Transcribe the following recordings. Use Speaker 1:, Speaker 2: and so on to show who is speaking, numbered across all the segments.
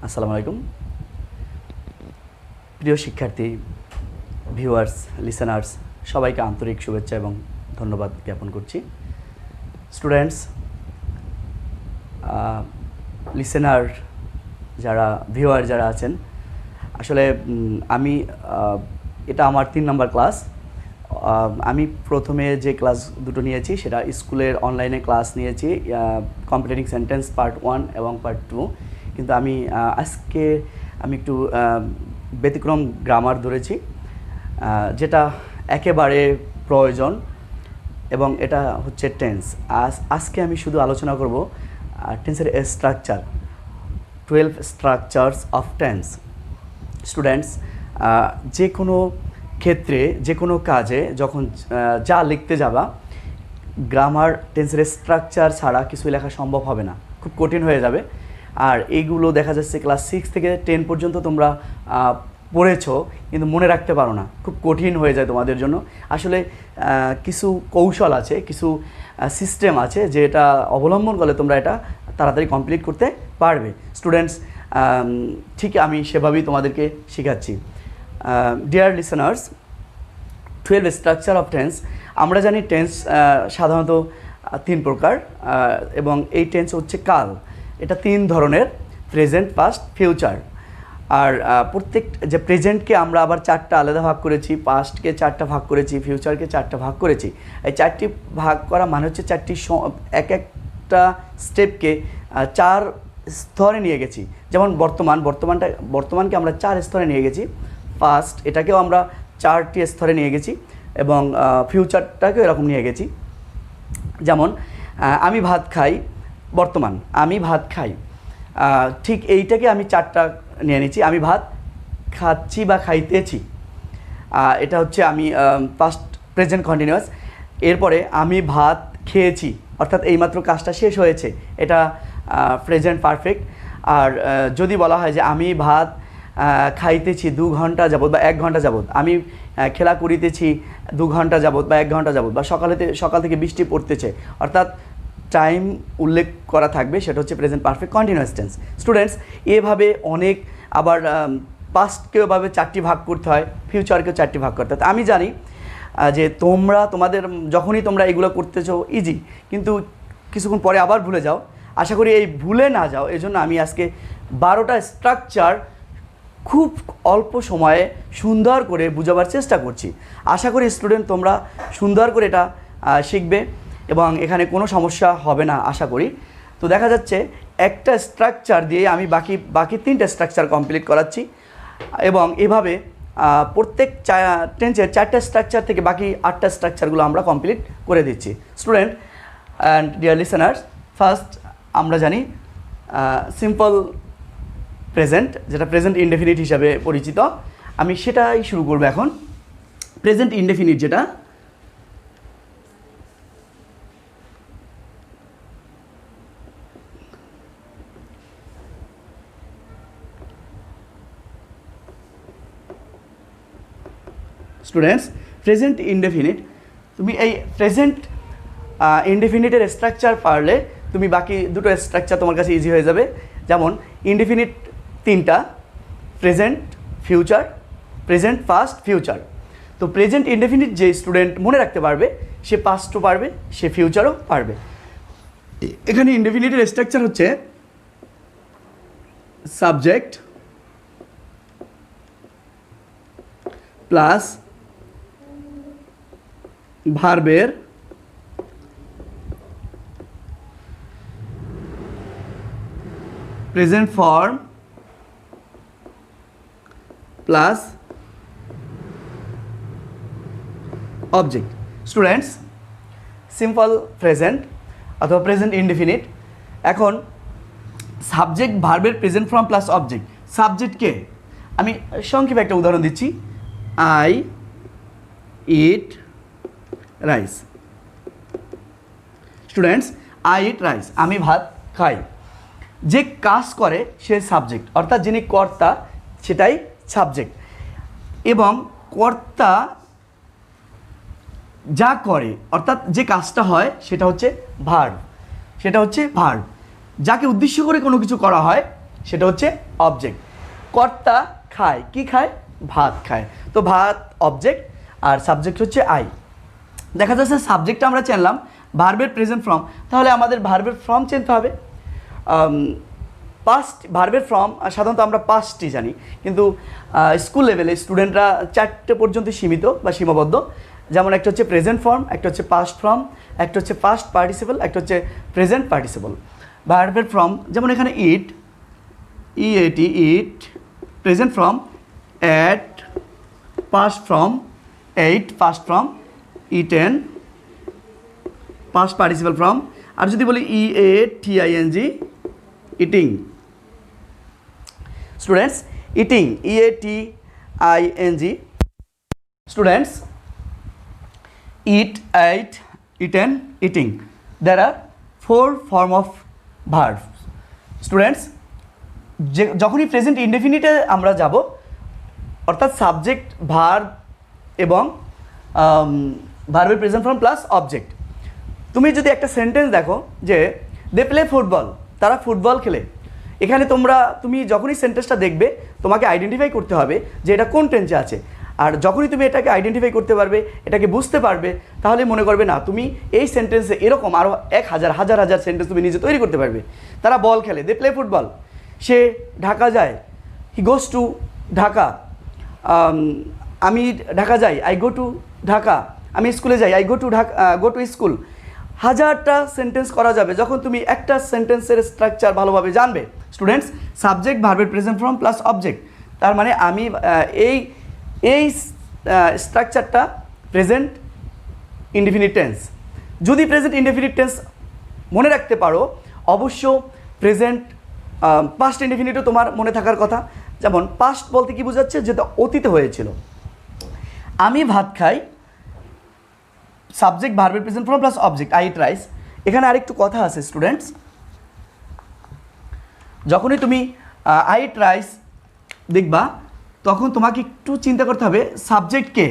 Speaker 1: আসসালামু আলাইকুম প্রিয় শিক্ষার্থী, ভিউয়ার্স, লিসেনার্স সবাইকে আন্তরিক শুভেচ্ছা এবং ধন্যবাদ জ্ঞাপন করছি। স্টুডেন্টস, লিসেনার যারা, ভিউয়ার যারা আছেন, আসলে আমি এটা আমার 3 নম্বর ক্লাস। আমি প্রথমে যে ক্লাস দুটো নিয়েছি সেটা স্কুলের অনলাইনে ক্লাস নিয়েছি, কমপ্লিটিং সেন্টেন্স পার্ট 1 এবং পার্ট 2। কিন্তু আজকে আমি একটু ব্যতিক্রম গ্রামার ধরেছি, যেটা একেবারে প্রয়োজন, এবং এটা হচ্ছে টেন্স। আজকে আমি শুধু আলোচনা করব টেন্সের structure, 12 structures of tense. Students, যে কোনো ক্ষেত্রে, যে কোনো কাজে যখন যা লিখতে যাবা, গ্রামার টেন্সের স্ট্রাকচার ছাড়া কিছু লেখা সম্ভব হবে না, খুব কঠিন হয়ে যাবে। আর এইগুলো দেখা যাচ্ছে ক্লাস 6 থেকে 10 পর্যন্ত তোমরা পড়েছো, কিন্তু মনে রাখতে পারো না, খুব কঠিন হয়ে যায় তোমাদের জন্য। আসলে কিছু কৌশল আছে, কিছু সিস্টেম আছে, যেটা অবলম্বন করলে তোমরা এটা তাড়াতাড়ি কমপ্লিট করতে পারবে। স্টুডেন্টস, ঠিক আমি সেভাবেই তোমাদেরকে শেখাচ্ছি। Dear listeners, 12 structure of tense. আমরা জানি টেন্স সাধারণত 3 প্রকার, এবং এই টেন্স হচ্ছে কাল। এটা 3 ধরনের: প্রেজেন্ট, পাস্ট, ফিউচার। আর প্রত্যেক যে প্রেজেন্টকে আমরা আবার 4টা আলাদা ভাগ করেছি, পাস্টকে 4টা ভাগ করেছি, ফিউচারকে 4টা ভাগ করেছি। এই 4টি ভাগ করা মানে হচ্ছে 4টি একটা স্টেপকে 4 স্তরে নিয়ে গেছি। যেমন বর্তমানকে আমরা 4 স্তরে নিয়ে গেছি, পাস্ট এটাকেও আমরা 4টি স্তরে নিয়ে গেছি, এবং ফিউচারটাকেও এরকম নিয়ে গেছি। যেমন আমি ভাত খাই, বর্তমান আমি ভাত খাই, ঠিক এইটাকে আমি 4টা নিয়ে নিচ্ছি। আমি ভাত খাচ্ছি বা খাইতেছি, এটা হচ্ছে আমি পাস্ট প্রেজেন্ট কন্টিনিউয়াস। এরপরে আমি ভাত খেয়েছি, অর্থাৎ এইমাত্র কাজটা শেষ হয়েছে, এটা প্রেজেন্ট পারফেক্ট। আর যদি বলা হয় যে আমি ভাত খাইতেছি 2 ঘন্টা যাবত বা 1 ঘন্টা যাবত, আমি খেলা করিতেছি 2 ঘন্টা যাবত বা 1 ঘন্টা যাবত, বা সকাল থেকে বৃষ্টি পড়তেছে, অর্থাৎ টাইম উল্লেখ করা থাকবে, সেটা হচ্ছে present perfect continuous tense. Students, এভাবে অনেক, আবার পাস্টকেও এভাবে 4টি ভাগ করতে হয়, ফিউচারকেও 4টি ভাগ করতে হয়। আমি জানি যে তোমাদের যখনই তোমরা এগুলো করতেছো ইজি, কিন্তু কিছুক্ষণ পরে আবার ভুলে যাও। আশা করি এই ভুলে না যাও, এই জন্য আমি আজকে 12টা স্ট্রাকচার খুব অল্প সময়ে সুন্দর করে বোঝাবার চেষ্টা করছি। আশা করি স্টুডেন্ট তোমরা সুন্দর করে এটা শিখবে এবং এখানে কোনো সমস্যা হবে না আশা করি। তো দেখা যাচ্ছে একটা স্ট্রাকচার দিয়ে আমি বাকি 3টা স্ট্রাকচার কমপ্লিট করাচ্ছি, এবং এভাবে প্রত্যেক টেন্সের 4টা স্ট্রাকচার থেকে বাকি 8টা স্ট্রাকচারগুলো আমরা কমপ্লিট করে দিচ্ছি। Student and dear listeners, first আমরা জানি সিম্পল প্রেজেন্ট, যেটা প্রেজেন্ট ইনডেফিনিট হিসাবে পরিচিত। আমি সেটাই শুরু করব এখন। প্রেজেন্ট ইনডেফিনিট যেটা, স্টুডেন্টস, প্রেজেন্ট ইনডেফিনিট, তুমি এই প্রেজেন্ট ইনডেফিনিটের স্ট্রাকচার পারলে তুমি বাকি দুটো স্ট্রাকচার তোমার কাছে ইজি হয়ে যাবে। যেমন ইনডেফিনিট 3টা: present, future, present, past, future. তো প্রেজেন্ট ইনডেফিনিট যে স্টুডেন্ট মনে রাখতে পারবে, সে পাস্টও পারবে, সে ফিউচারও পারবে। এখানে ইনডেফিনিটের স্ট্রাকচার হচ্ছে সাবজেক্ট প্লাস ভার্বের present form plus object. Students, simple present অথবা প্রেজেন্ট ইনডেফিনিট। এখন সাবজেক্ট ভার্বের প্রেজেন্ট ফর্ম প্লাস অবজেক্ট। সাবজেক্টকে আমি সংক্ষেপে একটা উদাহরণ দিচ্ছি: I eat rice. Students, I eat rice, আমি ভাত খাই। যে কাজ করে সে সাবজেক্ট, অর্থাৎ যিনি কর্তা সেটাই সাবজেক্ট, এবং কর্তা যা করে, অর্থাৎ যে কাজটা হয় সেটা হচ্ছে ভার্ব। যাকে উদ্দেশ্য করে কোনো কিছু করা হয় সেটা হচ্ছে অবজেক্ট। কর্তা খায়, কি খায়? ভাত খায়। তো ভাত অবজেক্ট আর সাবজেক্ট হচ্ছে আই। দেখা যাচ্ছে সাবজেক্টটা আমরা চিনলাম, ভার্বের প্রেজেন্ট ফর্ম, তাহলে আমাদের ভার্বের ফর্ম চিনতে হবে। পাস্ট ভার্বের ফর্ম সাধারণত আমরা পাস্টই জানি, কিন্তু স্কুল লেভেলে স্টুডেন্টরা 4টে পর্যন্ত সীমিত বা সীমাবদ্ধ। যেমন একটা হচ্ছে প্রেজেন্ট ফর্ম, একটা হচ্ছে পাস্ট ফর্ম, একটা হচ্ছে পাস্ট পার্টিসিপল, একটা হচ্ছে প্রেজেন্ট পার্টিসিপল। ভার্বের ফর্ম যেমন এখানে eat, E A T eat, present form ate, past form ate, past form eaten, past participle form. আর যদি বলি E A T I N G, eating. Students, eating, E A T I N G. Students, eat, ate, eaten, eating. There are 4 form of verbs. Students, যখনই present ইনডেফিনিটে আমরা যাব, অর্থাৎ subject verb এবং ভার্বের present form plus object. তুমি যদি একটা সেন্টেন্স দেখো যে দে প্লে ফুটবল, তারা ফুটবল খেলে, এখানে তুমি যখনই সেন্টেন্সটা দেখবে তোমাকে আইডেন্টিফাই করতে হবে যে এটা কোন টেন্সে আছে। আর যখনই তুমি এটাকে আইডেন্টিফাই করতে পারবে, এটাকে বুঝতে পারবে, তাহলে মনে করবে না তুমি এই সেন্টেন্সে এরকম আরও হাজার হাজার সেন্টেন্স তুমি নিজে তৈরি করতে পারবে। তারা বল খেলে, দে প্লে ফুটবল। সে ঢাকা যায়, হি গোস টু ঢাকা। আমি ঢাকা যাই, আই গো টু ঢাকা। আমি স্কুলে যাই, আই গো টু স্কুল। হাজারটা সেন্টেন্স করা যাবে যখন তুমি একটা সেন্টেন্সের স্ট্রাকচার ভালোভাবে জানবে। স্টুডেন্টস, সাবজেক্ট ভার্বের প্রেজেন্ট ফর্ম প্লাস অবজেক্ট, তার মানে আমি এই স্ট্রাকচারটা প্রেজেন্ট ইনডেফিনিট টেন্স। যদি প্রেজেন্ট ইনডেফিনিট টেন্স মনে রাখতে পারো, অবশ্য প্রেজেন্ট পাস্ট ইনডেফিনিটও তোমার মনে থাকার কথা। যেমন পাস্ট বলতে কি বোঝাচ্ছে? যেটা অতীতে হয়েছিল। আমি ভাত খাই, সাবজেক্ট ভার্বের present form plus object, I eat rice. এখানে আরেকটু কথা আছে স্টুডেন্টস, যখনই তুমি আই ইট রাইস দেখবা তখন তোমাকে একটু চিন্তা করতে হবে সাবজেক্ট কে।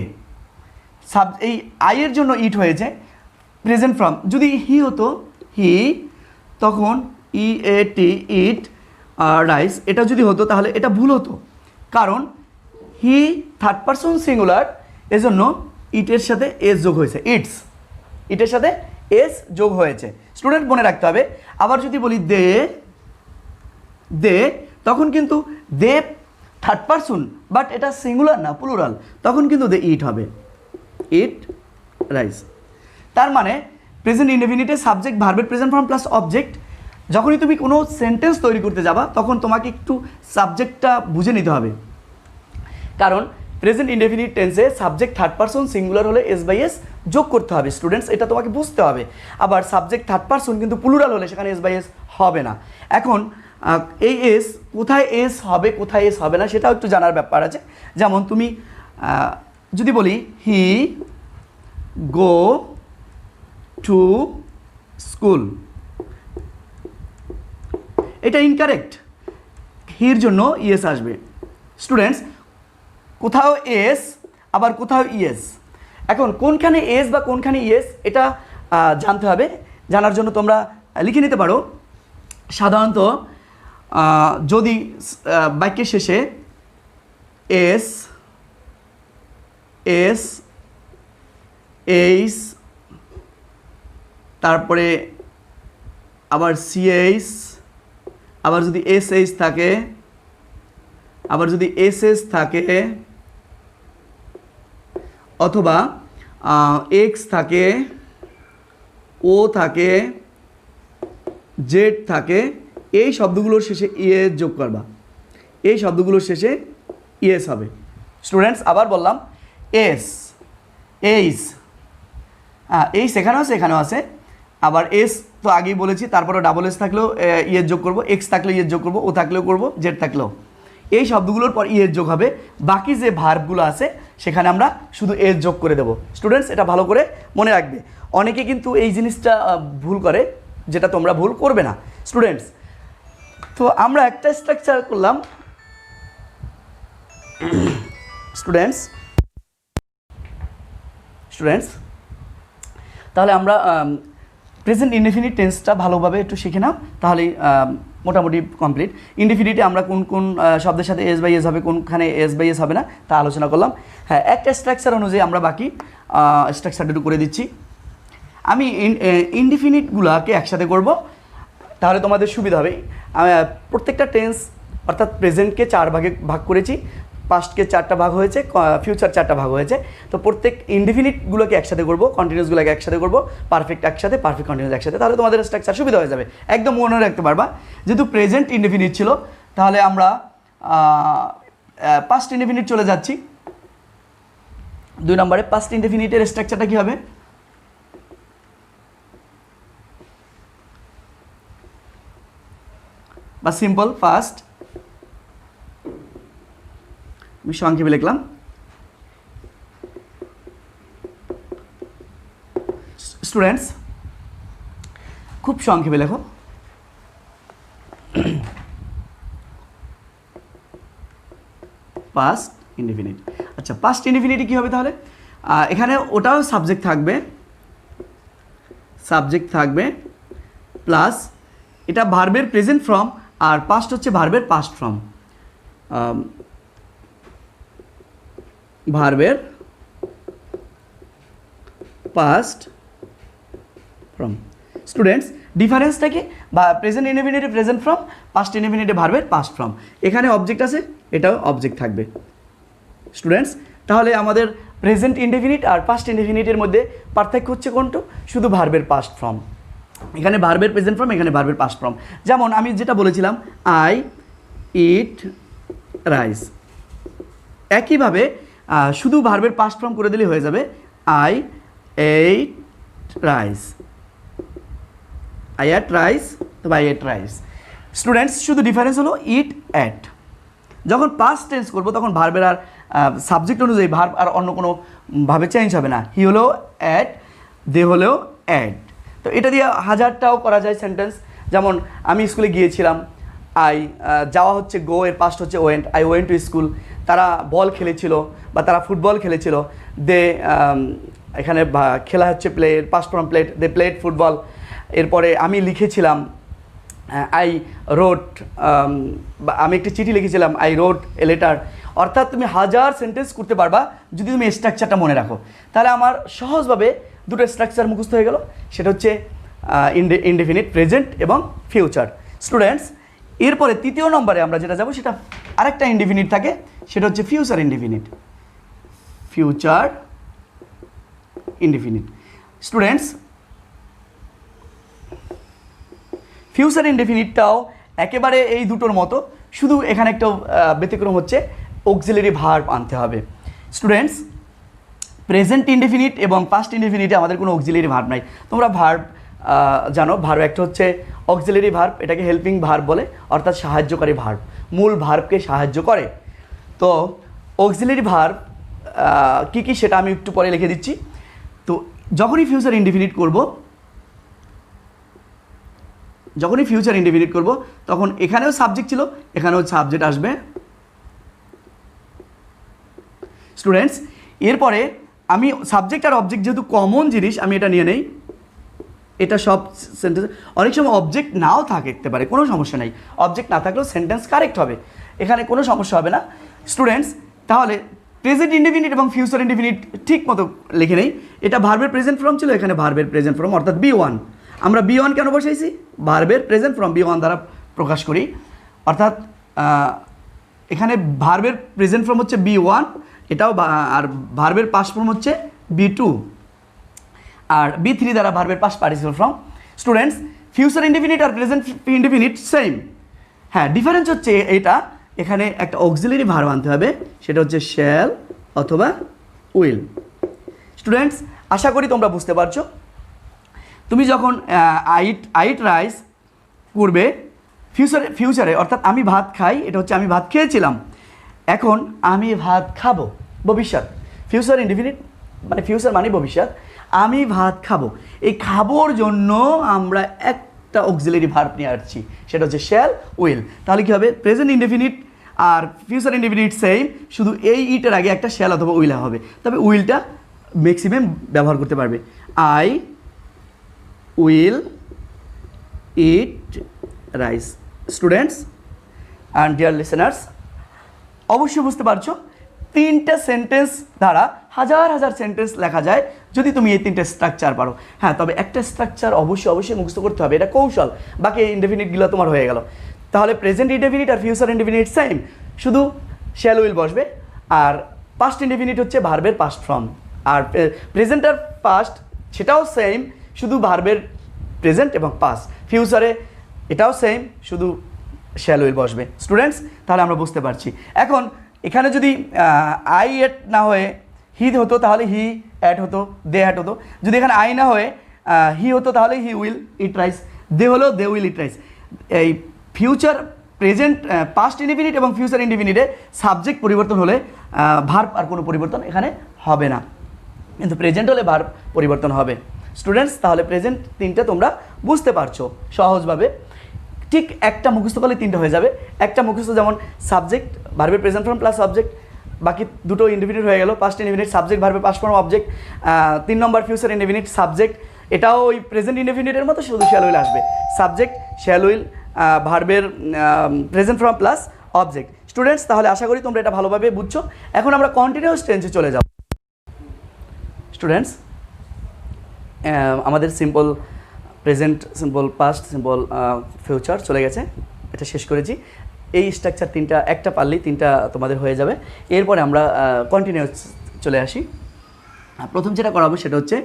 Speaker 1: এই আইয়ের জন্য ইট হয়েছে প্রেজেন্ট ফর্ম। যদি হি হতো, হি, তখন ইএটি ইট রাইস, এটা যদি হতো তাহলে এটা ভুল হতো, কারণ হি থার্ড পারসন সিঙ্গুলার, এজন্য ইটের সাথে এস যোগ হয়েছে, ইটের সাথে এস যোগ হয়েছে। স্টুডেন্ট মনে রাখতে হবে। আবার যদি বলি দে, তখন কিন্তু দে থার্ড পারসন, বাট এটা সিঙ্গুলার না, প্লুরাল, তখন কিন্তু দে ইট হবে, ইট রাইস। তার মানে প্রেজেন্ট ইনডেফিনিটে সাবজেক্ট ভার্বের প্রেজেন্ট ফর্ম প্লাস অবজেক্ট। যখনই তুমি কোনো সেন্টেন্স তৈরি করতে যাবা তখন তোমাকে একটু সাবজেক্টটা বুঝে নিতে হবে, কারণ প্রেজেন্ট ইনডেফিনিট টেন্সে সাবজেক্ট থার্ড পারসন সিঙ্গুলার হলে এস বাই এস যোগ করতে হবে। স্টুডেন্টস, এটা তোমাকে বুঝতে হবে। আবার সাবজেক্ট থার্ড পারসন কিন্তু প্লুরাল হলে সেখানে এস বাই এস হবে না। এখন এই এস কোথায় এস হবে, কোথায় এস হবে না, সেটাও একটু জানার ব্যাপার আছে। যেমন তুমি যদি বলি হি গো টু স্কুল, এটা ইনকারেক্ট, হির জন্য ইএস আসবে। স্টুডেন্টস, কোথাও এস আবার কোথাও ইএস। এখন কোনখানে এস বা কোনখানে ইএস এটা জানতে হবে। জানার জন্য তোমরা লিখে নিতে পারো। সাধারণত যদি বাক্যের শেষে এস, এইস, তারপরে আবার সিএইচ, আবার যদি এসএইচ থাকে, আবার যদি এসএস থাকে, অথবা এক্স থাকে, ও থাকে, জেড থাকে, এই শব্দগুলোর শেষে ইএস যোগ করবা, এই শব্দগুলোর শেষে ইএস হবে। স্টুডেন্টস, আবার বললাম এস, এইস, এই সেখানেও আছে, এখানেও আছে। আবার এস তো আগেই বলেছি, তারপরে ডাবল এস থাকলেও ইএস যোগ করবো, এক্স থাকলেও ইএস যোগ করবো, ও থাকলেও করবো, জেড থাকলেও। এই শব্দগুলোর পর ইএস যোগ হবে। বাকি যে ভার্বগুলো আছে সেখানে আমরা শুধু এস যোগ করে দেবো। স্টুডেন্টস, এটা ভালো করে মনে রাখবে। অনেকে কিন্তু এই জিনিসটা ভুল করে, যেটা তোমরা ভুল করবে না। স্টুডেন্টস, তো আমরা একটা স্ট্রাকচার করলাম। স্টুডেন্টস, তাহলে আমরা প্রেজেন্ট ইনডেফিনিট টেন্সটা ভালোভাবে একটু শিখে নাও, তাহলেই মোটামুটি কমপ্লিট। ইনডিফিনিটে আমরা কোন কোন শব্দের সাথে এস বাই এস হবে, কোনখানে এস বাই এস হবে না তা আলোচনা করলাম। হ্যাঁ, একটা স্ট্রাকচার অনুযায়ী আমরা বাকি স্ট্রাকচারটা একটু করে দিচ্ছি। আমি ইনডিফিনিটগুলোকে একসাথে করব, তাহলে তোমাদের সুবিধা হবে। প্রত্যেকটা টেন্স অর্থাৎ প্রেজেন্টকে 4 ভাগে ভাগ করেছি, পাস্টকে 4টা ভাগ হয়েছে, ফিউচার 4টা ভাগ হয়েছে। তো প্রত্যেক ইনডিফিনিটগুলোকে একসাথে করব, কন্টিনিউসগুলোকে একসাথে করব, পারফেক্ট একসাথে, পারফেক্ট কন্টিনিউস একসাথে, তাহলে তোমাদের স্ট্রাকচার সুবিধা হয়ে যাবে, একদম মনে রাখতে পারবা। যেহেতু প্রেজেন্ট ইনডিফিনিট ছিল, তাহলে আমরা পাস্ট ইনডিফিনিট চলে যাচ্ছি। 2 নম্বরে পাস্ট ইনডিফিনিটের স্ট্রাকচারটা কী হবে? বা সিম্পল ফার্স্ট, আমি সংক্ষেপে লিখলাম স্টুডেন্টস, খুব সংক্ষেপে লেখো। Past indefinite. আচ্ছা, পাস্ট ইনডিফিনিটে কী হবে তাহলে? এখানে ওটাও সাবজেক্ট থাকবে প্লাস এটা ভার্বের প্রেজেন্ট ফর্ম, আর পাস্ট হচ্ছে ভার্বের পাস্ট ফর্ম। ভার্বের পাস্ট ফর্ম। স্টুডেন্টস, ডিফারেন্সটা কি? বা প্রেজেন্ট ইনডিফিনিটে প্রেজেন্ট ফর্ম, পাস্ট ইনডিফিনিটে ভার্বের পাস্ট ফর্ম। এখানে অবজেক্ট আছে, এটাও অবজেক্ট থাকবে। স্টুডেন্টস, তাহলে আমাদের প্রেজেন্ট ইনডিফিনিট আর পাস্ট ইনডিফিনিটের মধ্যে পার্থক্য হচ্ছে কোনটা? শুধু ভার্বের পাস্ট ফর্ম। এখানে ভার্বের প্রেজেন্ট ফর্ম, এখানে ভার্বের পাস্ট ফর্ম। যেমন আমি যেটা বলেছিলাম, আই ইট রাইস, একইভাবে শুধু ভার্বের পাস্ট ফর্ম করে দিলে হয়ে যাবে I ate rice, I ate rice, তবে আই এট রাইস। স্টুডেন্টস, শুধু ডিফারেন্স হলো ইট অ্যাট। যখন পাস্ট টেন্স করবো তখন ভার্বের আর সাবজেক্ট অনুযায়ী ভার্ব আর অন্য কোনো ভাবে চেঞ্জ হবে না। হি হলেও অ্যাট, দে হলেও অ্যাড। তো এটা দিয়ে হাজারটাও করা যায় সেন্টেন্স। যেমন আমি স্কুলে গিয়েছিলাম, আই, যাওয়া হচ্ছে গো, এর পাস্ট হচ্ছে went, I went to school. তারা বল খেলেছিল বা তারা ফুটবল খেলেছিল, দে, এখানে খেলা হচ্ছে প্লে, এর past form played, they played football. এরপরে আমি লিখেছিলাম, আই রোট, আমি একটি চিঠি লিখেছিলাম, আই রোট এ লেটার। অর্থাৎ তুমি হাজার সেন্টেন্স করতে পারবা যদি তুমি স্ট্রাকচারটা মনে রাখো। তাহলে আমার সহজভাবে দুটো স্ট্রাকচার মুখস্থ হয়ে গেল, সেটা হচ্ছে ইনডিফিনিট, প্রেজেন্ট এবং ফিউচার। স্টুডেন্টস, এরপরে 3য় নম্বরে আমরা যেটা যাব সেটা আরেকটা ইনডিফিনিট থাকে, সেটা হচ্ছে future indefinite. Future indefinite. Students, future ইনডিফিনিটটাও একেবারে এই দুটোর মতো, শুধু এখানে একটা ব্যতিক্রম হচ্ছে অক্সিলারি ভার্ব আনতে হবে। স্টুডেন্টস, প্রেজেন্ট ইনডিফিনিট এবং পাস্ট ইনডিফিনিটে আমাদের কোনো অক্সিলারি ভার্ব নাই। তোমরা ভার্ব জানো, ভার্ব একটা হচ্ছে অক্সিলারি ভার্ব, এটাকে হেল্পিং ভার্ব বলে, অর্থাৎ সাহায্যকারী ভার্ব, মূল ভার্বকে সাহায্য করে। তো অক্সিলারি ভার্ব কী কী সেটা আমি একটু পরে লিখে দিচ্ছি। তো যখনই ফিউচার ইনডিফিনিট করব, তখন এখানেও সাবজেক্ট ছিল, এখানেও সাবজেক্ট আসবে। স্টুডেন্টস, এরপরে আমি সাবজেক্ট আর অবজেক্ট যেহেতু কমন জিনিস, আমি এটা নিয়ে নেই। এটা সব সেন্টেন্স, অনেক সময় অবজেক্ট নাও থাকতে পারে, কোনো সমস্যা নেই, অবজেক্ট না থাকলেও সেন্টেন্স কারেক্ট হবে, এখানে কোনো সমস্যা হবে না। স্টুডেন্টস, তাহলে প্রেজেন্ট ইনডিফিনিট এবং ফিউচার ইনডিফিনিট ঠিক মতো লিখে নেই। এটা ভার্বের প্রেজেন্ট ফর্ম ছিল, এখানে ভার্বের প্রেজেন্ট ফর্ম, অর্থাৎ B1। আমরা B1 কেন বসাইছি? ভার্বের প্রেজেন্ট ফর্ম B1 দ্বারা প্রকাশ করি, অর্থাৎ এখানে ভার্বের প্রেজেন্ট ফর্ম হচ্ছে B1, এটাও, আর ভার্বের পাস্ট ফর্ম হচ্ছে B2, আর B3 দ্বারা ভার্বের past participle form. Students, future indefinite আর প্রেজেন্ট ইনডিফিনিট সেম। হ্যাঁ, ডিফারেন্স হচ্ছে এটা, এখানে একটা অক্সিলারি ভার্ব আনতে হবে, সেটা হচ্ছে শ্যাল অথবা উইল। স্টুডেন্টস, আশা করি তোমরা বুঝতে পারছো। তুমি যখন আইট রাইস করবে ফিউচারে, অর্থাৎ আমি ভাত খাই, এটা হচ্ছে আমি ভাত খেয়েছিলাম, এখন আমি ভাত খাবো, ভবিষ্যৎ। ফিউচার ইনডিফিনিট মানে ফিউচার মানে ভবিষ্যৎ, আমি ভাত খাবো। এই খাবোর জন্য আমরা একটা অক্সিলারি ভার্ব নিয়ে আসছি, সেটা হচ্ছে শ্যাল উইল। তাহলে কী হবে? প্রেজেন্ট ইনডিফিনিট আর ফিউচার ইনডিফিনিট সেম, শুধু এই ইটের আগে একটা শ্যাল অথবা উইল হবে। তবে উইলটা ম্যাক্সিমাম ব্যবহার করতে পারবে। I will it rice, students and dear listeners, অবশ্যই বুঝতে পারছো তিনটা সেন্টেন্স দ্বারা হাজার হাজার সেন্টেন্স লেখা যায় যদি তুমি এই তিনটে স্ট্রাকচার পারো। হ্যাঁ, তবে একটা স্ট্রাকচার অবশ্যই মুখস্থ করতে হবে, এটা কৌশল। বাকি ইনডেফিনিটগুলো তোমার হয়ে গেল। তাহলে প্রেজেন্ট ইনডেফিনিট আর ফিউচার ইনডেফিনিট সেম, শুধু শ্যাল উইল বসবে। আর পাস্ট ইনডেফিনিট হচ্ছে ভার্বের পাস্ট ফর্ম, আর প্রেজেন্ট আর পাস্ট সেটাও সেম, শুধু ভার্বের প্রেজেন্ট এবং পাস্ট। ফিউচারে এটাও সেম, শুধু শ্যাল উইল বসবে। স্টুডেন্টস, তাহলে আমরা বুঝতে পারছি। এখন এখানে যদি আই এট না হয়ে হি হতো তাহলে হি অ্যাট হতো, দে অ্যাট হতো। যদি এখানে আই না হয়ে হি হতো তাহলে হি উইল ইট রাইস, দে হলো দে উইল ইট রাইস। এই ফিউচার, প্রেজেন্ট, পাস্ট ইনডিফিনিট এবং ফিউচার ইনডিফিনিটে সাবজেক্ট পরিবর্তন হলে ভার্ব আর কোনো পরিবর্তন এখানে হবে না, কিন্তু প্রেজেন্ট হলে ভার্ব পরিবর্তন হবে। স্টুডেন্টস, তাহলে প্রেজেন্ট তিনটা তোমরা বুঝতে পারছো সহজভাবে। ঠিক একটা মুখস্থ করলে তিনটা হয়ে যাবে। একটা মুখস্থ যেমন সাবজেক্ট, ভার্বের প্রেজেন্ট ফর্ম প্লাস সাবজেক্ট, বাকি দুটো ইনডিফিনিট হয়ে গেল। পাস্ট ইনডিফিনিট সাবজেক্ট, ভার্বের পাস্ট ফর্ম অবজেক্ট। 3 নম্বর ফিউচার ইনডিফিনিট সাবজেক্ট, এটাও ওই প্রেজেন্ট ইনডিফিনিটের মতো, শুধু শ্যাল উইল আসবে। সাবজেক্ট, শ্যাল উইল, ভার্বের present form plus object. Students, তাহলে আশা করি তোমরা এটা ভালোভাবে বুঝছো। এখন আমরা কন্টিনিউয়াস টেন্সে চলে যাব। স্টুডেন্টস, আমাদের simple present, simple past, simple future চলে গেছে, এটা শেষ করেছি। এই স্ট্রাকচার তিনটা, একটা পারলেই তিনটা তোমাদের হয়ে যাবে। এরপরে আমরা কন্টিনিউয়াস চলে আসি। প্রথম যেটা করাবো সেটা হচ্ছে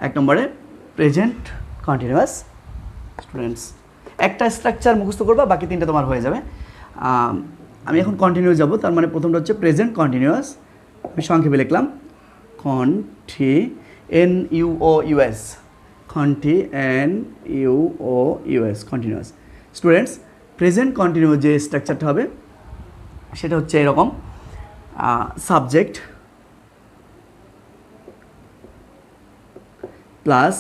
Speaker 1: 1 নম্বরে প্রেজেন্ট কন্টিনিউয়াস। স্টুডেন্টস, একটা স্ট্রাকচার মুখস্থ করবা, বাকি তিনটা তোমার হয়ে যাবে। আমি এখন কন্টিনিউয়াস যাব, তার মানে প্রথমটা হচ্ছে প্রেজেন্ট কন্টিনিউয়াস। আমি সংক্ষেপে লিখলাম continuous, continuous, continuous. Students, present continuous যে স্ট্রাকচারটা হবে সেটা হচ্ছে এরকম: subject plus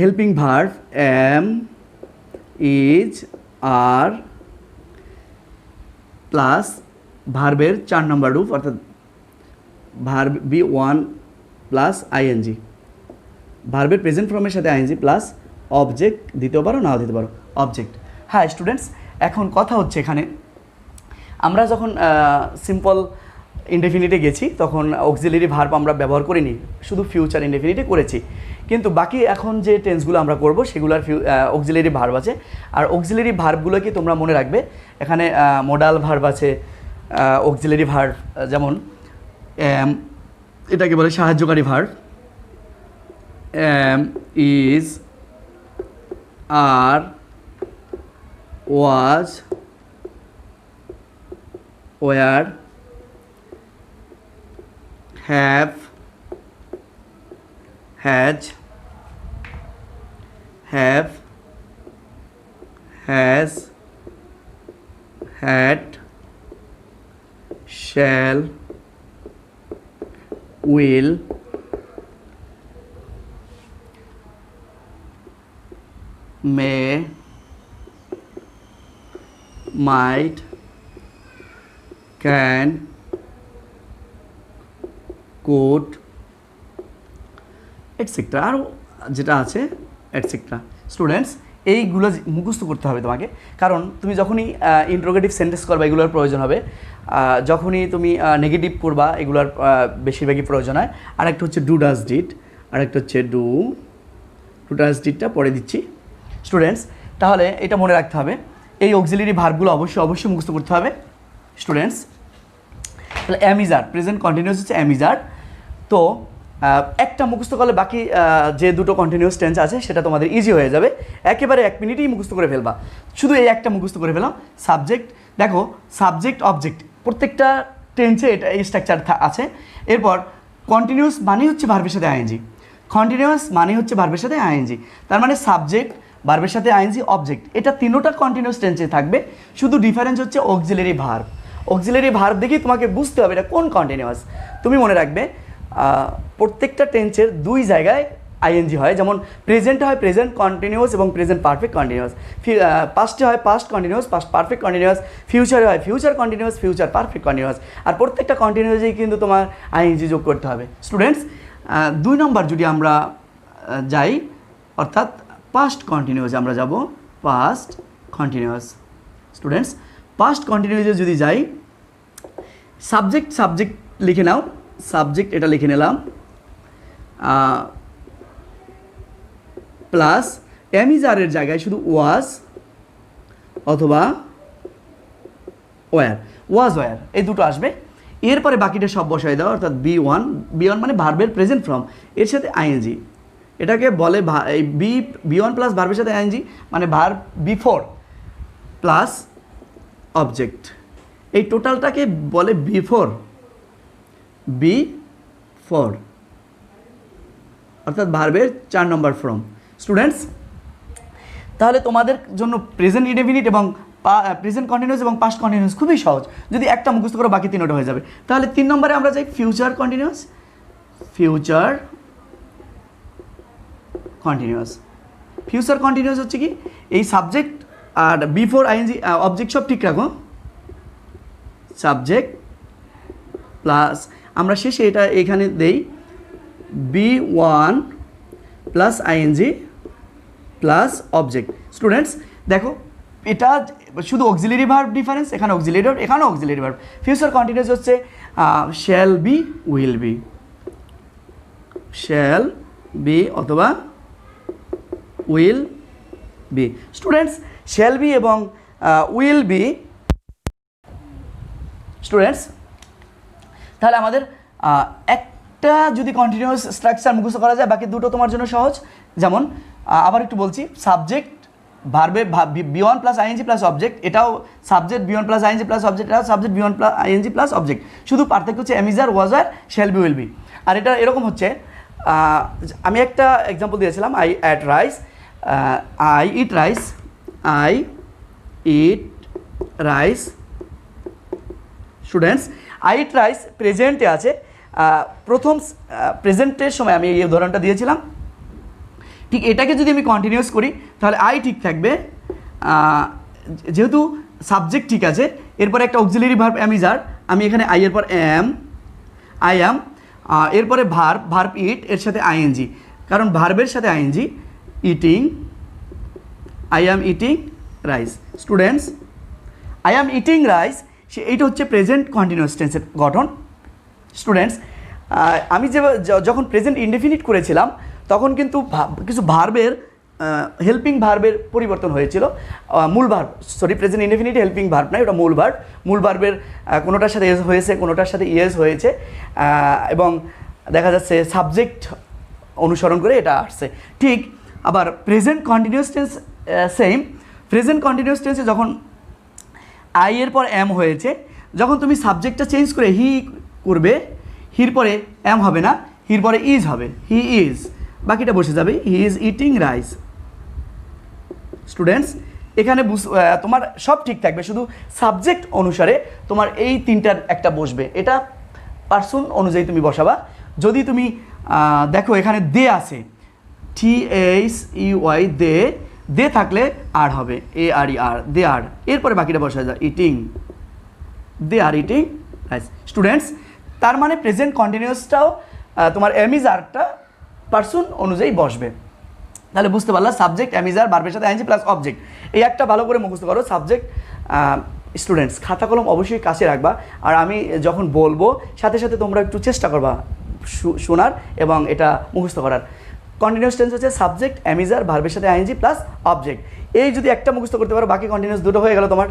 Speaker 1: helping verb am, is, are plus ভার্বের 4 নম্বর রূপ অর্থাৎ ভার্ব B1 প্লাস আইএনজি। ভার্বের প্রেজেন্ট ফর্মের সাথে আইএনজি প্লাস অবজেক্ট দিতেও পারো, নাও দিতে পারো, অবজেক্ট। হ্যাঁ স্টুডেন্টস, এখন কথা হচ্ছে এখানে আমরা যখন সিম্পল ইনডেফিনিটে গেছি তখন অক্সিলারি ভার্ব আমরা ব্যবহার করিনি, শুধু ফিউচার ইনডেফিনিটে করেছি। কিন্তু বাকি এখন যে টেন্সগুলো আমরা করব সেগুলোর অক্সিলারি ভার্ব আছে। আর অক্সিলারি ভার্বগুলোকে তোমরা মনে রাখবে, এখানে মোডাল ভার্ব আছে, অক্সিলারি ভার্ব যেমন এটাকে বলে সাহায্যকারী verb, is, are, was, were, have, has, had, shall, will, may, might, can, could, etcetera, আরও যেটা আছে এটসেট্রা। স্টুডেন্টস, এইগুলো মুখস্থ করতে হবে তোমাকে, কারণ তুমি যখনই ইন্ট্রোগেটিভ সেন্টেন্স করবা এগুলোর প্রয়োজন হবে, যখনই তুমি নেগেটিভ করবা এগুলোর বেশিরভাগই প্রয়োজন হয়। আরেকটা হচ্ছে ডু ডাজ ডিড, আরেকটা হচ্ছে ডু ডাজ ডিডটা পরে দিচ্ছি। স্টুডেন্টস, তাহলে এটা মনে রাখতে হবে, এই অক্সিলারি ভার্বগুলো অবশ্যই মুখস্থ করতে হবে। স্টুডেন্টস, তাহলে অ্যামিজার, প্রেজেন্ট কন্টিনিউয়াস হচ্ছে অ্যামিজার। তো একটা মুখস্থ করলে বাকি যে দুটো কন্টিনিউয়াস টেন্স আছে সেটা তোমাদের ইজি হয়ে যাবে, একেবারে 1 মিনিটেই মুখস্থ করে ফেলবা। শুধু এই একটা মুখস্থ করে ফেলাম। সাবজেক্ট, দেখো সাবজেক্ট অবজেক্ট প্রত্যেকটা টেন্সে এটা এই স্ট্রাকচার আছে। এরপর কন্টিনিউয়াস মানে হচ্ছে ভার্বের সাথে আইএনজি, কন্টিনিউয়াস মানে হচ্ছে ভার্বের সাথে আইএনজি, তার মানে সাবজেক্ট, ভার্বের সাথে আইএনজি, অবজেক্ট, এটা তিনোটা কন্টিনিউয়াস টেন্সে থাকবে। শুধু ডিফারেন্স হচ্ছে অক্সিলারি ভার্ব। অক্সিলারি ভার্ব দেখেই তোমাকে বুঝতে হবে এটা কোন কন্টিনিউয়াস। তুমি মনে রাখবে প্রত্যেকটা টেন্সের 2 জায়গায় আইএনজি হয়, যেমন প্রেজেন্টে হয় প্রেজেন্ট কন্টিনিউয়াস এবং প্রেজেন্ট পারফেক্ট কন্টিনিউয়াস, পাস্টে হয় past continuous, past perfect continuous, ফিউচারে হয় future continuous, future perfect continuous. আর প্রত্যেকটা কন্টিনিউয়াসেই কিন্তু তোমার আইএনজি যোগ করতে হবে। স্টুডেন্টস, 2 নম্বর যদি আমরা যাই, অর্থাৎ পাস্ট কন্টিনিউয়াস আমরা যাব, পাস্ট কন্টিনিউয়াস। স্টুডেন্টস পাস্ট কন্টিনিউয়াসে যদি যাই, সাবজেক্ট লিখে নাও, সাবজেক্ট এটা লিখে নিলাম, প্লাস এমিজারের জায়গায় শুধু ওয়াজ অথবা ওয়ার, ওয়াজ ওয়ার এই দুটো আসবে। এরপরে বাকিটা সব বসাই দাও, অর্থাৎ বি ওয়ান মানে ভার্বের প্রেজেন্ট ফর্ম, এর সাথে আইএনজি। এটাকে বলে এই বি ওয়ান প্লাস ভার্বের সাথে আইএনজি মানে ভার্ব বিফোর প্লাস অবজেক্ট, এই টোটালটাকে বলে বিফোর অর্থাৎ ভার্বের 4 নম্বর ফর্ম। স্টুডেন্টস তাহলে তোমাদের জন্য প্রেজেন্ট ইনডেফিনিট এবং প্রেজেন্ট কন্টিনিউয়াস এবং পাস্ট কন্টিনিউয়াস খুবই সহজ, যদি একটা মুখস্থ করো বাকি তিনটা হয়ে যাবে। তাহলে 3 নম্বরে আমরা যাই ফিউচার কন্টিনিউয়াস। ফিউচার কন্টিনিউয়াস হচ্ছে কি, এই সাবজেক্ট আর বিফোর আইএনজি অবজেক্ট সব ঠিক রাখো, সাবজেক্ট প্লাস আমরা শেষে এটা এখানে দেই B1 plus ING plus object. Students দেখো এটা শুধু অক্সিলারি ভার্ব ডিফারেন্স, এখানে অক্সিলারি ভার্ব, এখানেও অক্সিলারি ভার্ব। ফিউচার কন্টিনিউয়াস হচ্ছে শ্যাল বি, অথবা will be. Students shall be এবং উইল বি, স্টুডেন্টস তাহলে আমাদের একটা যদি কন্টিনিউয়াস স্ট্রাকচার মুখস্থ করা যায়, বাকি দুটো তোমার জন্য সহজ। যেমন আবার একটু বলছি, সাবজেক্ট ভার্বে B1 plus ING plus object, এটাও subject B1 plus ING plus object, এটাও subject B1 plus ING plus object, শুধু পার্থক্য হচ্ছে am is are, was were, shall be, will be. আর এটা এরকম হচ্ছে, আমি একটা এক্সাম্পল দিয়েছিলাম, I eat rice. Students I eat rice প্রেজেন্টে আছে, প্রথম প্রেজেন্টের সময় আমি এই উদাহরণটা দিয়েছিলাম। ঠিক এটাকে যদি আমি কন্টিনিউয়াস করি তাহলে আই ঠিক থাকবে, যেহেতু সাবজেক্ট ঠিক আছে, এরপরে একটা অক্সিলারি ভার্ব এমিজার, আমি এখানে আই এর পর আই অ্যাম, এরপরে ভার্ব ইট, এর সাথে আইএনজি, কারণ ভার্বের সাথে ING, I am eating rice. Students I am eating rice, এইটা হচ্ছে প্রেজেন্ট কন্টিনিউয়াস টেন্সের গঠন। স্টুডেন্টস আমি যখন প্রেজেন্ট ইনডেফিনিট করেছিলাম তখন কিন্তু কিছু ভার্বের হেল্পিং ভার্বের পরিবর্তন হয়েছিল, প্রেজেন্ট ইনডেফিনিট হেল্পিং ভার্ব নয়, ওটা মূল ভার্বের কোনোটার সাথে এস হয়েছে, কোনোটার সাথে ইয়েস হয়েছে, এবং দেখা যাচ্ছে সাবজেক্ট অনুসরণ করে এটা আসছে। ঠিক আবার present continuous tense same, present continuous টেন্সে যখন আই এর পর এম হয়েছে, যখন তুমি সাবজেক্টটা চেঞ্জ করে হি করবে, হির পরে এম হবে না, হির পরে ইজ হবে, হি ইজ, বাকিটা বসে যাবে he is eating rice. Students এখানে তোমার সব ঠিক থাকবে, শুধু সাবজেক্ট অনুসারে তোমার এই তিনটার একটা বসবে, এটা পার্সন অনুযায়ী তুমি বসাবা। যদি তুমি দেখো এখানে দে আছে, THEY দে থাকলে আর হবে ARER, দে আর, এরপরে বাকিটা বসা যায় দে আর ইটিং রাইস। স্টুডেন্টস তার মানে প্রেজেন্ট কন্টিনিউয়াসটাও তোমার এমিজারটা পার্সন অনুযায়ী বসবে। তাহলে বুঝতে পারলা, সাবজেক্ট এমিজার ভার্বের সাথে আইএনজি প্লাস অবজেক্ট, এই একটা ভালো করে মুখস্থ করো। সাবজেক্ট স্টুডেন্টস খাতা কলম অবশ্যই কাছে রাখবা, আর আমি যখন বলবো সাথে সাথে তোমরা একটু চেষ্টা করবা শোনার এবং এটা মুখস্থ করার। কন্টিনিউয়াস টেন্স হচ্ছে সাবজেক্ট এমিজার ভার্বের সাথে আইএনজি প্লাস অবজেক্ট, এই যদি একটা মুখস্থ করতে পারো, বাকি কন্টিনিউয়াস দুটো হয়ে গেল তোমার।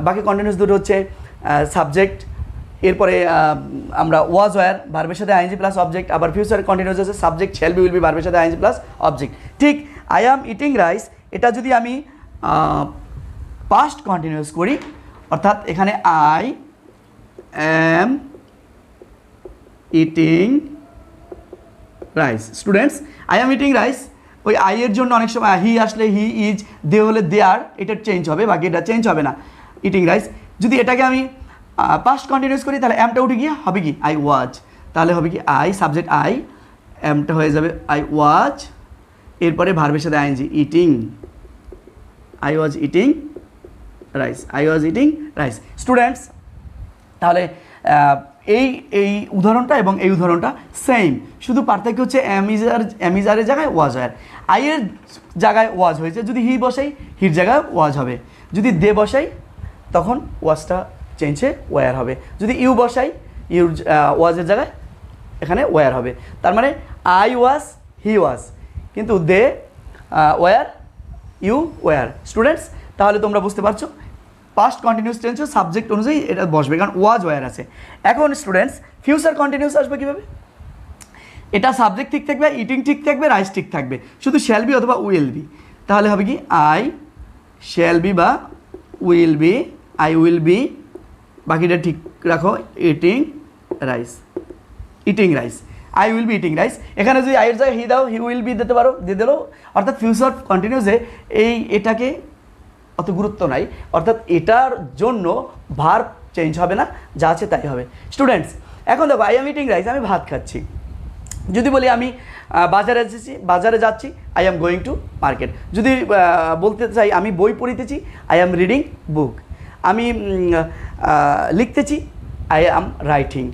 Speaker 1: বাকি কন্টিনিউয়াস দুটো হচ্ছে সাবজেক্ট, এরপরে আমরা ওয়াজ ওয়ার ভার্বের সাথে আইএনজি প্লাস অবজেক্ট, আবার ফিউচার কন্টিনিউয়াস হচ্ছে subject shall be, will B ভার্বের সাথে আইএনজি প্লাস অবজেক্ট। ঠিক আই অ্যাম ইটিং রাইস, এটা যদি আমি পাস্ট কন্টিনিউয়াস করি, অর্থাৎ এখানে I am eating rice. Students I am eating rice, ওই আই এর জন্য অনেক সময় হি আসলে হি ইজ, দে হলে দে আর, এটা চেঞ্জ হবে, বাকি এটা চেঞ্জ হবে না, ইটিং রাইস। যদি এটাকে আমি পাস্ট কন্টিনিউয়াস করি তাহলে এমটা উঠে গিয়ে হবে কি আই ওয়াজ, তাহলে হবে কি আই সাবজেক্ট আই, এমটা হয়ে যাবে আই ওয়াজ, এরপরে ভার্বের সাথে ING eating, I was eating rice. Students তাহলে এই উদাহরণটা এবং এই উদাহরণটা সেম, শুধু পার্থক্য হচ্ছে এমিজারের জায়গায় ওয়াজ হয়, আইয়ের জায়গায় ওয়াজ হয়েছে, যদি হি বসাই হির জায়গায় ওয়াজ হবে। যদি দে বসাই তখন ওয়াজটা চেঞ্জে ওয়ার হবে, যদি ইউ বসাই ইউর ওয়াজের জায়গায় এখানে ওয়ার হবে। তার মানে আই ওয়াজ, হি ওয়াজ, কিন্তু they were, you were. Students তাহলে তোমরা বুঝতে পারছো পাস্ট কন্টিনিউয়াস টেন্সের সাবজেক্ট অনুযায়ী এটা বসবে, কারণ ওয়াজ ওয়ার আছে। এখন স্টুডেন্টস ফিউচার কন্টিনিউয়াস আসবে কীভাবে? এটা সাবজেক্ট ঠিক থাকবে, ইটিং ঠিক থাকবে, রাইস ঠিক থাকবে, শুধু শ্যাল বি অথবা উইল বি। তাহলে হবে কি আই শ্যাল বি বা will be, I will B, বাকিটা ঠিক রাখো, eating rice, eating rice, I will be eating rice. এখানে যদি আইয়ের জায়গায় হি দাও, হি উইল বি দিতে পারো, দিয়ে দিলো। অর্থাৎ ফিউচার কন্টিনিউসে এটাকে অত গুরুত্ব নাই, অর্থাৎ এটার জন্য ভার্ব চেঞ্জ হবে না, যা আছে তাই হবে। স্টুডেন্টস এখন দেখো আই এম ইটিং রাইস, আমি ভাত খাচ্ছি। যদি বলি আমি বাজারে যাচ্ছি, I am going to market. যদি বলতে চাই আমি বই পড়িতেছি, আই এম রিডিং বুক। আমি লিখতেছি, আই এম রাইটিং।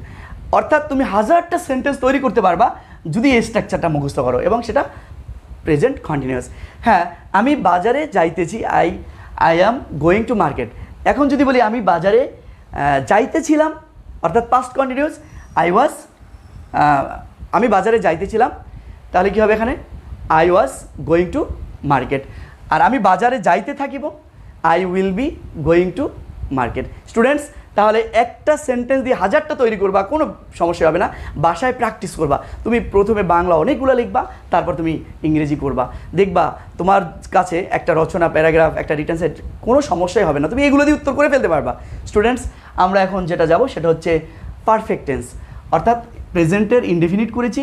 Speaker 1: অর্থাৎ তুমি হাজারটা সেন্টেন্স তৈরি করতে পারবা যদি এই স্ট্রাকচারটা মুখস্থ করো, এবং সেটা প্রেজেন্ট কন্টিনিউয়াস। হ্যাঁ, আমি বাজারে যাইতেছি, I am going to market. এখন যদি বলি আমি বাজারে যাইতেছিলাম, অর্থাৎ পাস্ট কন্টিনিউয়াস, আমি বাজারে যাইতেছিলাম, তাহলে কী হবে এখানে I was going to market. আর আমি বাজারে যাইতে থাকিব, I will be going to market. Students তাহলে একটা সেন্টেন্স দিয়ে হাজারটা তৈরি করবা, কোনো সমস্যা হবে না। বাসায় প্র্যাকটিস করবা, তুমি প্রথমে বাংলা অনেকগুলো লিখবা, তারপর তুমি ইংরেজি করবা, দেখবা তোমার কাছে একটা রচনা, প্যারাগ্রাফ, একটা রিটেন সেট কোনো সমস্যাই হবে না, তুমি এগুলো দিয়ে উত্তর করে ফেলতে পারবা। স্টুডেন্টস আমরা এখন যেটা যাব সেটা হচ্ছে পারফেক্ট টেন্স, অর্থাৎ প্রেজেন্টের ইনডেফিনিট করেছি,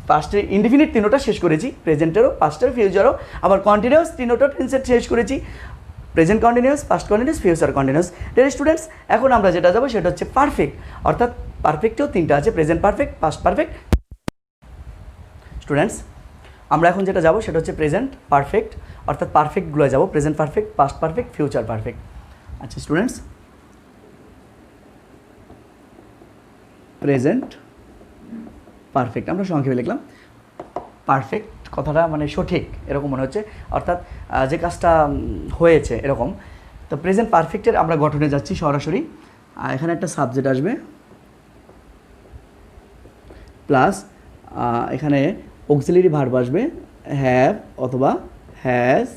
Speaker 1: পাস্টের ইনডেফিনিট তিনোটা শেষ করেছি, প্রেজেন্টেরও, পাস্টের, ফিউচারও, আবার কন্টিনিউয়াস তিনোটা টেন্সের শেষ করেছি, present continuous, past continuous, future continuous. Dear students এখন আমরা যেটা যাবো সেটা হচ্ছে পারফেক্ট, অর্থাৎ পারফেক্টেও তিনটা আছে, present perfect, past perfect. Students আমরা এখন যেটা যাবো সেটা হচ্ছে প্রেজেন্ট পারফেক্ট, অর্থাৎ পারফেক্টগুলো যাবো, present perfect, past perfect, future perfect. আচ্ছা স্টুডেন্টস, প্রেজেন্ট পারফেক্ট আমরা সংক্ষেপে লিখলাম। পারফেক্ট কথাটা মানে সঠিক এরকম মনে হচ্ছে, অর্থাৎ যে কাজটা হয়েছে এরকম। তো প্রেজেন্ট পারফেক্টের আমরা গঠনে যাচ্ছি সরাসরি। এখানে একটা সাবজেক্ট আসবে, প্লাস এখানে অক্সিলারি ভার্ব আসবে, হ্যাভ অথবা হ্যাজ।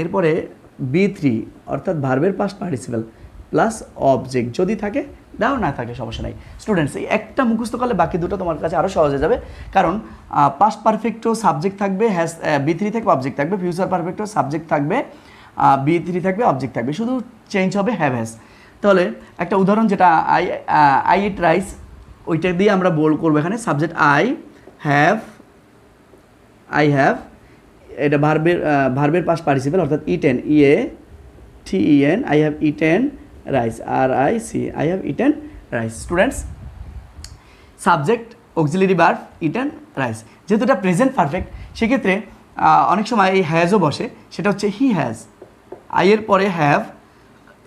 Speaker 1: এরপরে B3 অর্থাৎ ভার্বের পাস্ট পার্টিসিপল প্লাস অবজেক্ট, যদি থাকে দাও, না থাকে সমস্যা নাই। স্টুডেন্টস এই একটা মুখস্থ করলে বাকি দুটো তোমার কাছে আরও সহজ হয়ে যাবে, কারণ পাস্ট পারফেক্টও সাবজেক্ট থাকবে, হ্যাজ B3 থাকবে, অবজেক্ট থাকবে, ফিউচার পারফেক্টও সাবজেক্ট থাকবে, B3 থাকবে, অবজেক্ট থাকবে, শুধু চেঞ্জ হবে হ্যাভ হ্যাজ। তাহলে একটা উদাহরণ যেটা আই ইট রাইস, ওইটা দিয়ে আমরা বল করবো এখানে সাবজেক্ট আই হ্যাভ, এটা ভার্বের পাস্ট পার্টিসিপল অর্থাৎ eaten, EATEN, I have eaten rice, RIC, I have eaten rice. Students subject auxiliary verb eaten rice, যেহেতু এটা প্রেজেন্ট পারফেক্ট সেক্ষেত্রে অনেক সময় এই হ্যাজও বসে, সেটা হচ্ছে হি হ্যাজ, আইয়ের পরে হ্যাভ,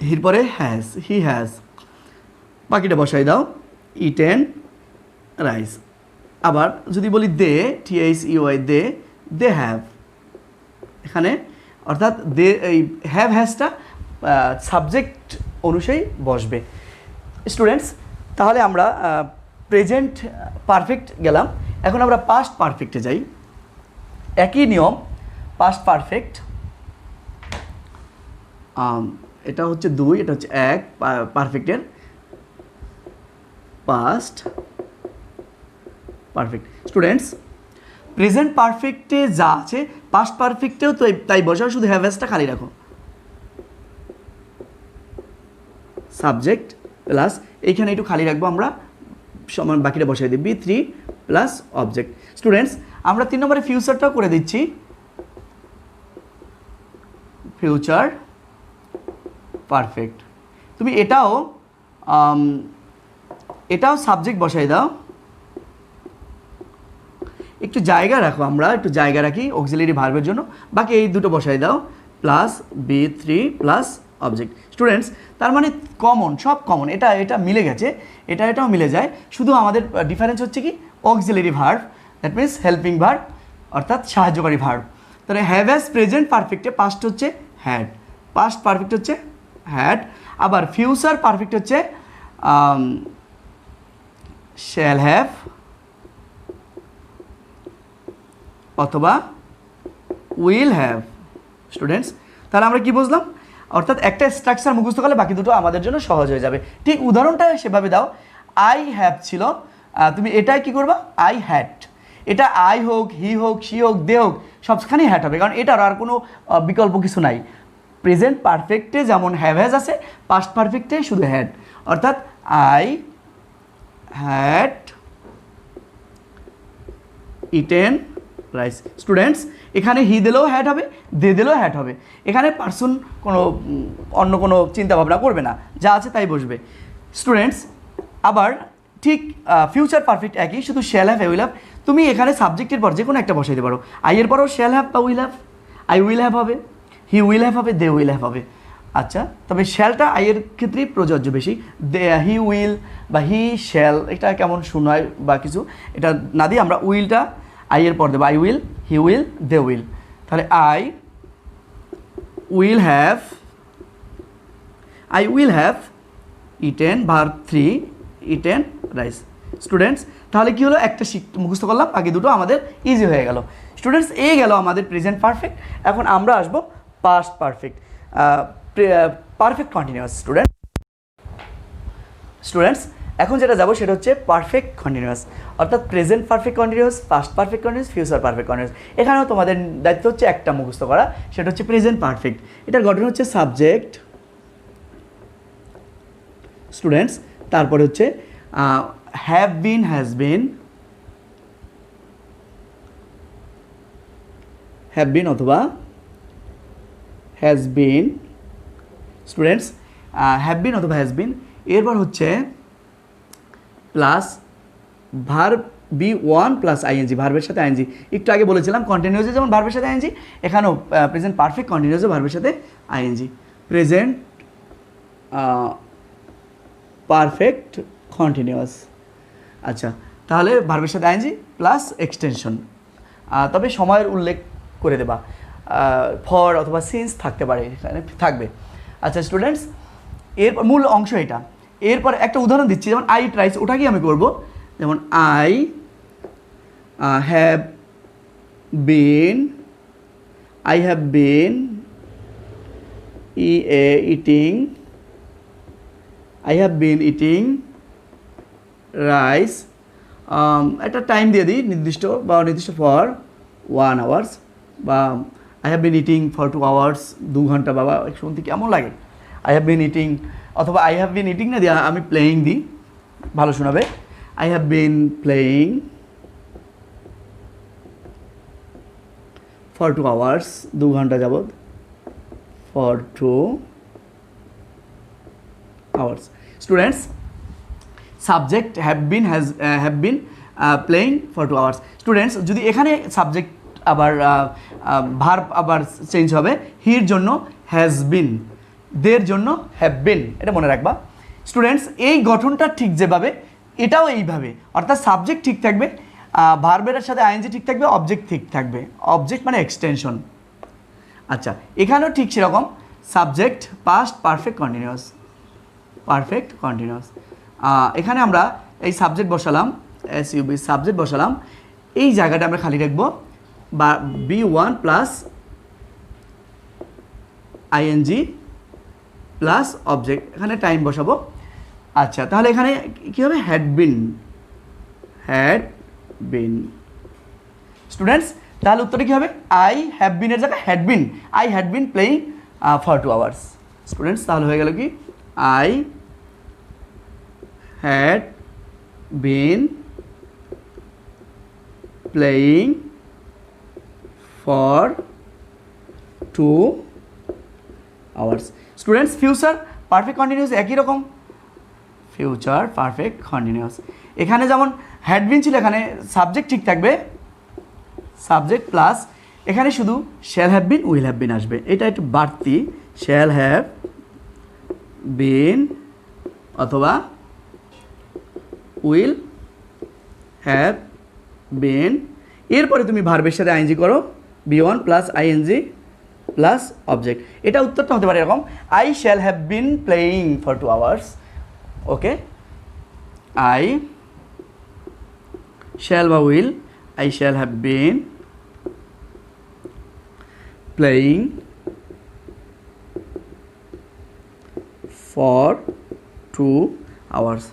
Speaker 1: হির পরে হ্যাজ, হি হ্যাজ, বাকিটা বসাই দাও, ইটেন রাইস। আবার যদি বলি দে, THEY, দে হ্যাভ, এখানে অর্থাৎ দে এই হ্যাভ হ্যাজটা সাবজেক্ট অনুযায়ী বসবে। স্টুডেন্টস তাহলে আমরা প্রেজেন্ট পারফেক্ট গেলাম, এখন আমরা পাস্ট পারফেক্টে যাই। একই নিয়ম, পাস্ট পারফেক্ট, এটা হচ্ছে 2, এটা হচ্ছে 1, পারফেক্টের পাস্ট পারফেক্ট। স্টুডেন্টস প্রেজেন্ট পারফেক্টে যা আছে পাস্ট পারফেক্টেও তো তাই বসাও, শুধু হ্যাভ হ্যাজটা খালি রাখো, সাবজেক্ট প্লাস এইখানে একটু খালি রাখবো আমরা, সমান বাকিটা বসাই দিই, B3 প্লাস অবজেক্ট। স্টুডেন্টস আমরা 3 নম্বরে ফিউচারটাও করে দিচ্ছি, ফিউচার পারফেক্ট। তুমি এটাও সাবজেক্ট বসাই দাও, একটু জায়গা রাখো, আমরা একটু জায়গা রাখি অক্সিলারি ভার্বের জন্য, বাকি এই দুটো বসাই দাও, plus B3 plus object. Students তার মানে কমন, সব কমন, এটা মিলে গেছে, এটাও মিলে যায়, শুধু আমাদের ডিফারেন্স হচ্ছে কি auxiliary verb, that means helping verb অর্থাৎ সাহায্যকারী ভার্ব। তাহলে হ্যাভ হ্যাজ প্রেজেন্ট পারফেক্টে পাস্ট হচ্ছে হ্যাড, পাস্ট পারফেক্ট হচ্ছে হ্যাড, আবার ফিউচার পারফেক্ট হচ্ছে শ্যাল হ্যাভ অথবা উইল হ্যাভ। স্টুডেন্টস, তাহলে আমরা কি বুঝলাম? অর্থাৎ একটা স্ট্রাকচার মুখস্থ করলে বাকি দুটো আমাদের জন্য সহজ হয়ে যাবে। ঠিক উদাহরণটা সেভাবে দাও। আই হ্যাভ ছিল, তুমি এটাই কি করবা? I had. এটা আই হোক, হি হোক, শি হোক, দে হোক, সবখানেই হ্যাড হবে, কারণ এটার আর কোনো বিকল্প কিছু নাই। প্রেজেন্ট পারফেক্টে যেমন হ্যাভ হ্যাজ আছে, পাস্ট পারফেক্টে শুধু হ্যাড। অর্থাৎ I had eaten rice. Students, এখানে হি দিলেও হ্যাড হবে, দে দিলেও হ্যাড হবে। এখানে পার্সন কোনো অন্য কোনো চিন্তা ভাবনা করবে না, যা আছে তাই বসবে। স্টুডেন্টস, আবার ঠিক ফিউচার পারফেক্ট একই, শুধু শ্যাল হ্যাভ, উইল হ্যাভ। তুমি এখানে সাবজেক্টের পর যে কোনো একটা বসাইতে পারো। আইয়ের পরও শ্যাল হ্যাভ বা will have. I will have হবে, হি উইল হ্যাভ হবে, দে উইল হ্যাভ হবে। আচ্ছা, তবে শ্যালটা আইয়ের ক্ষেত্রেই প্রযোজ্য বেশি। দে, হি উইল বা হি শ্যাল, এটা কেমন শোনায় বা কিছু, এটা না দিয়ে আমরা উইলটা আইয়ের পর দেবো। I will, he will, they will. তাহলে I will have eaten, verb 3, eaten rice. Students, তাহলে কি হলো? একটা মুখস্থ করলাম, বাকি দুটো আমাদের ইজি হয়ে গেল। স্টুডেন্টস, এই গেল আমাদের প্রেজেন্ট পারফেক্ট। এখন আমরা আসবো past perfect, perfect continuous. Students, এখন যেটা যাবো সেটা হচ্ছে পারফেক্ট কন্টিনিউয়াস, অর্থাৎ present perfect continuous, past perfect continuous, future perfect continuous. এখানেও তোমাদের দায়িত্ব হচ্ছে একটা মুখস্থ করা, সেটা হচ্ছে প্রেজেন্ট পারফেক্ট। এটার গঠন হচ্ছে সাবজেক্ট, স্টুডেন্টস, তারপরে হচ্ছে have been, has been, have been অথবা has been. Students, have been অথবা হ্যাজ বিন, এরপর হচ্ছে প্লাস ভার্ব বি1 প্লাস আইএনজি, ভার্বের সাথে আইএনজি। একটু আগে বলেছিলাম কন্টিনিউয়াসে যেমন ভার্বের সাথে আইএনজি, এখানেও প্রেজেন্ট পারফেক্ট কন্টিনিউয়াসে ভার্বের সাথে আইএনজি। Present perfect continuous. আচ্ছা, তাহলে ভার্বের সাথে আইএনজি প্লাস এক্সটেনশন, তবে সময়ের উল্লেখ করে দেবা, ফর অথবা সিন্স থাকতে পারে, এখানে থাকবে। আচ্ছা স্টুডেন্টস, এর মূল অংশ এটা। এরপর একটা উদাহরণ দিচ্ছি, যেমন আই ট্রাইস, ওটাকেই আমি করব। যেমন I have been eating rice. একটা টাইম দিয়ে দিই নির্দিষ্ট, বা নির্দিষ্ট ফর 1 আওয়ার্স, বা I have been eating for 2 hours, 2 ঘন্টা। বাবা শুনতে কেমন লাগে? আই হ্যাভ বিন ইটিং, অথবা আই হ্যাভ বিন ইটিং না দিয়ে আমি প্লেয়িং দিই, ভালো শোনাবে। I have been playing for 2 hours, 2 ঘন্টা যাবৎ, for 2 hours. Students, subject have been playing for 2 hours. Students, যদি এখানে সাবজেক্ট আবার ভার্ব আবার চেঞ্জ হবে, হির জন্য হ্যাজ বিন, দের জন্য হ্যাভ বিন, এটা মনে রাখবা। স্টুডেন্টস, এই গঠনটা ঠিক যেভাবে, এটাও এইভাবে, অর্থাৎ সাবজেক্ট ঠিক থাকবে, ভার্বের সাথে আইএনজি ঠিক থাকবে, অবজেক্ট ঠিক থাকবে। অবজেক্ট মানে এক্সটেনশন। আচ্ছা, এখানেও ঠিক সেরকম, সাবজেক্ট পাস্ট পারফেক্ট কন্টিনিউয়াস। এখানে আমরা এই সাবজেক্ট বসালাম, এসইউবি সাবজেক্ট বসালাম, এই জায়গাটা আমরা খালি রাখবো, বা B one plus ING plus object, এখানে টাইম বসাবো। আচ্ছা, তাহলে এখানে কী হবে? Had been. স্টুডেন্টস, তাহলে উত্তরে কী হবে? আই হ্যাভ বিনের জায়গায় had been, I had been playing for 2 hours. Students, তাহলে হয়ে গেল কি? I had been playing for 2 hours. Students, future perfect continuous একই রকম, ফিউচার পারফেক্ট কন্টিনিউয়াস। এখানে যেমন হ্যাড বিন ছিল, এখানে সাবজেক্ট ঠিক থাকবে, সাবজেক্ট প্লাস এখানে শুধু shall have bin, will have been আসবে, এটা একটু বাড়তি। শ্যাল হ্যাভ বিন অথবা উইল হ্যাভ বিন। এরপরে তুমি ভার্বের সাথে আইএনজি করো, বি1 প্লাস আইএনজি প্লাস অবজেক্ট। এটা উত্তরটা হতে পারে এরকম, I shall have been playing for 2 hours। Okay, I shall বা will, I shall have been playing for 2 hours।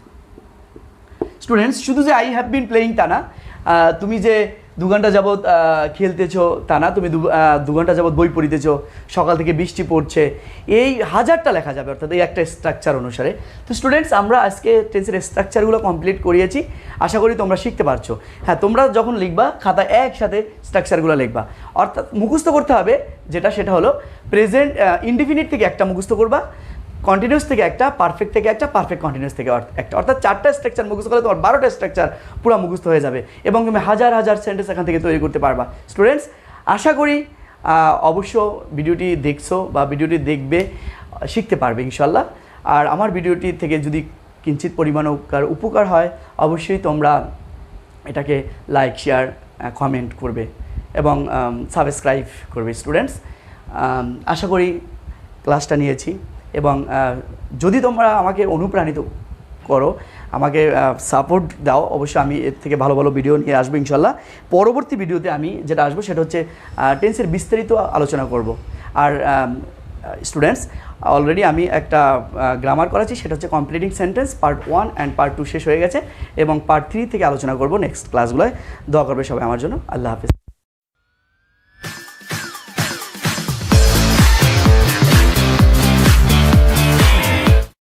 Speaker 1: Students, শুধু যে আই হ্যাভ বিন প্লেয়িং তা না, তুমি যে 2 ঘন্টা যাবৎ খেলতেছো তা না, তুমি 2 ঘন্টা যাবৎ বই পড়িতেছো, সকাল থেকে বৃষ্টি পড়ছে, এই হাজারটা লেখা যাবে, অর্থাৎ এই একটা স্ট্রাকচার অনুসারে। তো স্টুডেন্টস, আমরা আজকে টেন্সের স্ট্রাকচারগুলো কমপ্লিট করিয়েছি, আশা করি তোমরা শিখতে পারছো। হ্যাঁ, তোমরা যখন লিখবা খাতায় একসাথে স্ট্রাকচারগুলো লিখবা, অর্থাৎ মুখস্থ করতে হবে সেটা হলো প্রেজেন্ট ইনডিফিনিট থেকে একটা মুখস্থ করবা, কন্টিনিউস থেকে একটা, পারফেক্ট থেকে একটা, পারফেক্ট কন্টিনিউস থেকে একটা, অর্থাৎ 4টা স্ট্রাকচার মুখস্থ করলে তোমার 12টা স্ট্রাকচার পুরো মুখস্থ হয়ে যাবে এবং তুমি হাজার হাজার সেন্টেন্স এখান থেকে তৈরি করতে পারবা। স্টুডেন্টস, আশা করি অবশ্য ভিডিওটি দেখছো বা ভিডিওটি দেখবে, শিখতে পারবে ইনশাল্লাহ। আর আমার ভিডিওটি থেকে যদি কিঞ্চিত পরিমাণ উপকার হয়, অবশ্যই তোমরা এটাকে লাইক, শেয়ার, কমেন্ট করবে এবং সাবস্ক্রাইব করবে। স্টুডেন্টস, আশা করি ক্লাসটা নিয়েছি এবং যদি তোমরা আমাকে অনুপ্রাণিত করো, আমাকে সাপোর্ট দাও, অবশ্যই আমি এর থেকে ভালো ভালো ভিডিও নিয়ে আসবো ইনশাল্লাহ। পরবর্তী ভিডিওতে আমি যেটা আসবো সেটা হচ্ছে টেন্সের বিস্তারিত আলোচনা করব। আর স্টুডেন্টস, অলরেডি আমি একটা গ্রামার করাচ্ছি, সেটা হচ্ছে completing sentence part 1 and part 2 শেষ হয়ে গেছে এবং পার্ট 3 থেকে আলোচনা করব নেক্সট ক্লাসগুলোয়। দোয়া করবে সবাই আমার জন্য। আল্লাহ হাফিজ।